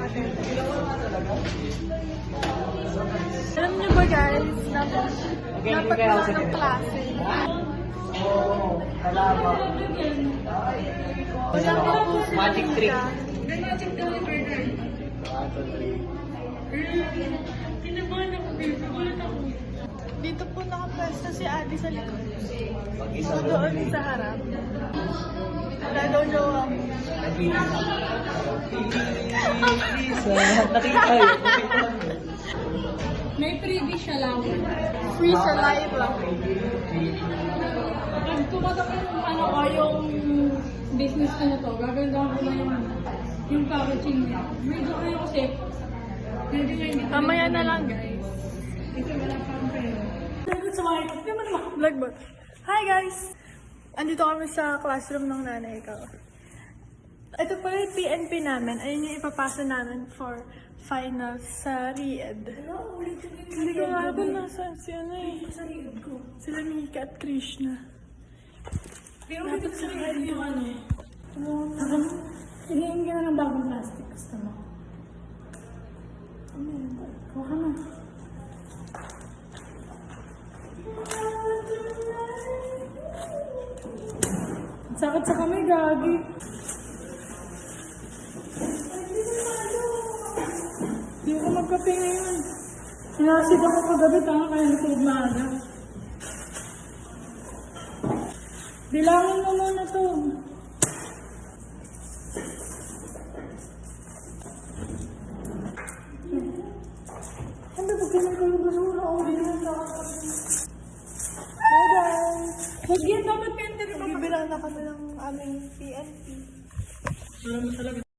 attend. Alam niyo ba guys, napatula ng klase. Oo, kalama. Wala pa po sila Magic trick. May magic daw ni Bernard. Kinabahan ako dito. Gulat ako. Dito po nakapwesto si Adi sa likod. Mag-isa So doon sa harap. Wala daw jowa mo. Nakita yun. May freebie siya lang. Free sa live lang. Pag tumatak yung business ko na to, gagandahan ko na yung packaging niya. Medyo kayo kasi, medyo hindi. Mamaya na lang guys. Ito wala pa akong pera. Sagot sa market, di man naman. Vlogbot. Hi guys! Andito kami sa classroom ng nanay ko. Ito pala yung PNP namin. Ayun yung ipapasa namin for finals sa RIED. Hindi ko nga alam nasaan si ano eh. Sila Mika at Krishna. Pero dito sa RIED yung ano. Hingin ka na ng bagong plastic. Gusto mo? Ano yun? Kuha ka na. Sakit sa kamay, gagi. Hindi ko magkape ngayon. Sinasid ako kagabi, tanga kaya natulog maaga. Bilangin mo muna to. Ano ba ganun kayo basura? O, hindi na nakakapit. Hi guys! Huwag yan, dapat pente rin. Magbibilang na kami ng aming PNP. Alam mo talaga.